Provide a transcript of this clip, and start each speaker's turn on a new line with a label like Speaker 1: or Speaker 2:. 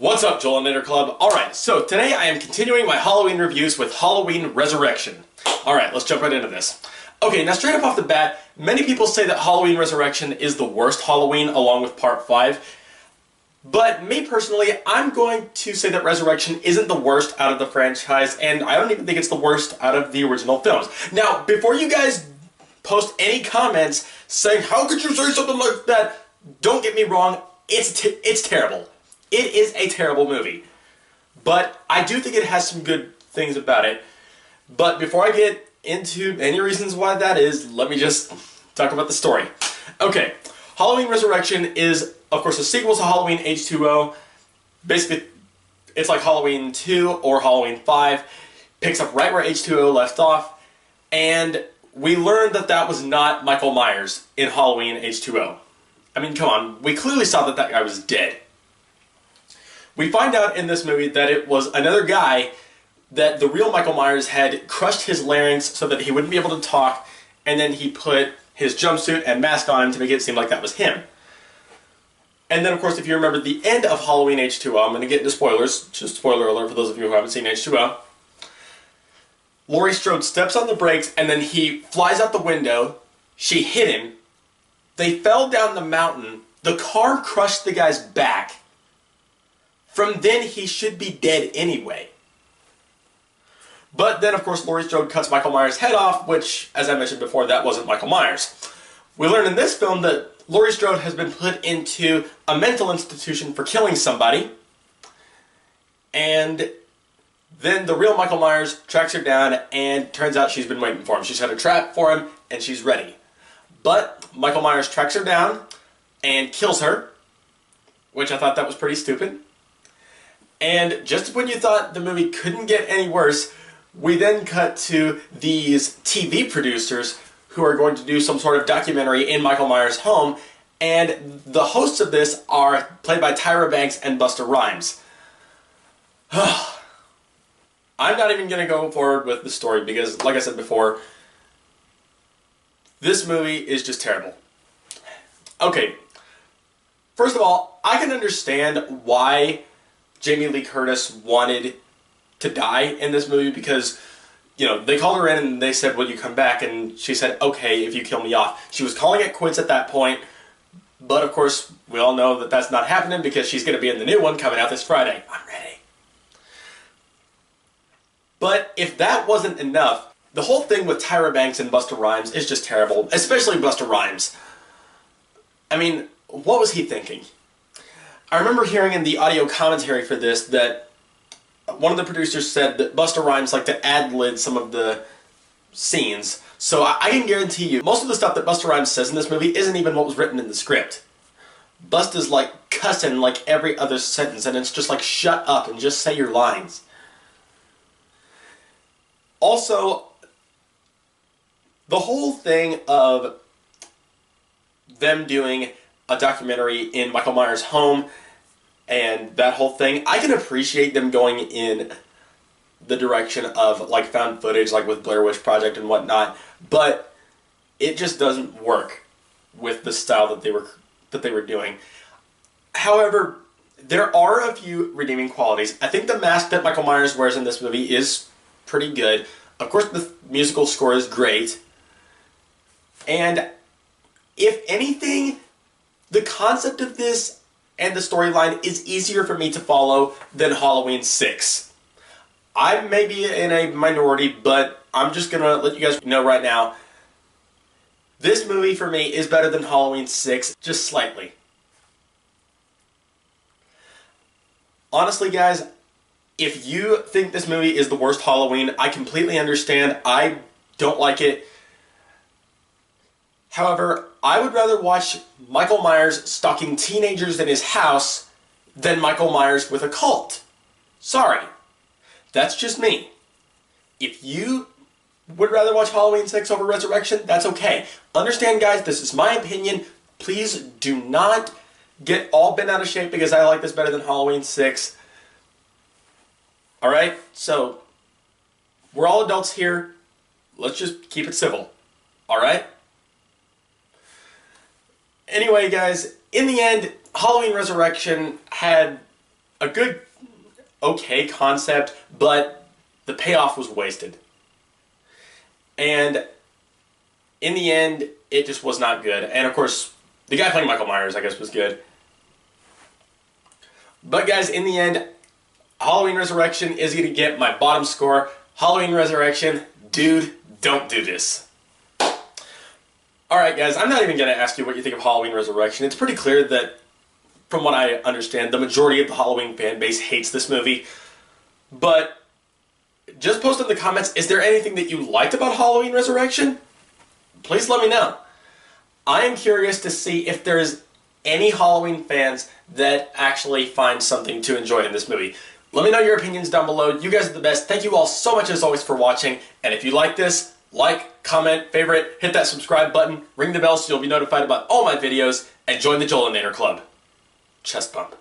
Speaker 1: What's up, Jolinator Club? Alright, so today I am continuing my Halloween reviews with Halloween Resurrection. Alright, let's jump right into this. Okay, now straight up off the bat, many people say that Halloween Resurrection is the worst Halloween along with Part 5. But me personally, I'm going to say that Resurrection isn't the worst out of the franchise, and I don't even think it's the worst out of the original films. Now, before you guys post any comments saying, how could you say something like that? Don't get me wrong, it's terrible. It is a terrible movie. But I do think it has some good things about it. But before I get into any reasons why that is, let me just talk about the story. Okay, Halloween Resurrection is, of course, a sequel to Halloween H2O. Basically, it's like Halloween 2 or Halloween 5. Picks up right where H2O left off. And we learned that that was not Michael Myers in Halloween H2O. I mean, come on, we clearly saw that that guy was dead. We find out in this movie that it was another guy, that the real Michael Myers had crushed his larynx so that he wouldn't be able to talk, and then he put his jumpsuit and mask on him to make it seem like that was him. And then, of course, if you remember the end of Halloween H2O, I'm going to get into spoilers, just spoiler alert for those of you who haven't seen H2O. Laurie Strode steps on the brakes, and then he flies out the window. She hit him. They fell down the mountain. The car crushed the guy's back. From then, he should be dead anyway. But then, of course, Laurie Strode cuts Michael Myers' head off, which, as I mentioned before, that wasn't Michael Myers. We learn in this film that Laurie Strode has been put into a mental institution for killing somebody. And then the real Michael Myers tracks her down, and turns out she's been waiting for him. She's had a trap for him, and she's ready. But Michael Myers tracks her down and kills her, which I thought that was pretty stupid. And just when you thought the movie couldn't get any worse, we then cut to these TV producers who are going to do some sort of documentary in Michael Myers' home, and the hosts of this are played by Tyra Banks and Busta Rhymes. I'm not even going to go forward with the story because, like I said before, this movie is just terrible. Okay, first of all, I can understand why Jamie Lee Curtis wanted to die in this movie because, you know, they called her in and they said, will you come back? And she said, okay, if you kill me off. She was calling it quits at that point, but of course, we all know that that's not happening because she's going to be in the new one coming out this Friday. I'm ready. But if that wasn't enough, the whole thing with Tyra Banks and Busta Rhymes is just terrible, especially Busta Rhymes. I mean, what was he thinking? I remember hearing in the audio commentary for this that one of the producers said that Busta Rhymes liked to ad-lib some of the scenes. So I can guarantee you, most of the stuff that Busta Rhymes says in this movie isn't even what was written in the script. Busta's like cussing like every other sentence, and it's just like, shut up and just say your lines. Also, the whole thing of them doing a documentary in Michael Myers' home and that whole thing, I can appreciate them going in the direction of like found footage, like with Blair Witch Project and whatnot, but it just doesn't work with the style that they were doing. However, there are a few redeeming qualities. I think the mask that Michael Myers wears in this movie is pretty good. Of course, the musical score is great. And if anything, the concept of this and the storyline is easier for me to follow than Halloween 6. I may be in a minority, but I'm just going to let you guys know right now, this movie for me is better than Halloween 6, just slightly. Honestly, guys, if you think this movie is the worst Halloween, I completely understand. I don't like it. However, I would rather watch Michael Myers stalking teenagers in his house than Michael Myers with a cult. Sorry. That's just me. If you would rather watch Halloween 6 over Resurrection, that's okay. Understand, guys, this is my opinion. Please do not get all bent out of shape because I like this better than Halloween 6. Alright? So, we're all adults here. Let's just keep it civil. Alright? Anyway, guys, in the end, Halloween Resurrection had a good, okay concept, but the payoff was wasted. And in the end, it just was not good. And of course, the guy playing Michael Myers, I guess, was good. But guys, in the end, Halloween Resurrection is going to get my bottom score. Halloween Resurrection, dude, don't do this. Alright guys, I'm not even going to ask you what you think of Halloween Resurrection. It's pretty clear that, from what I understand, the majority of the Halloween fan base hates this movie. But just post in the comments, is there anything that you liked about Halloween Resurrection? Please let me know. I am curious to see if there's any Halloween fans that actually find something to enjoy in this movie. Let me know your opinions down below. You guys are the best. Thank you all so much as always for watching. And if you like this, like, comment, favorite, hit that subscribe button, ring the bell so you'll be notified about all my videos, and join the Jolinator Club. Chest bump.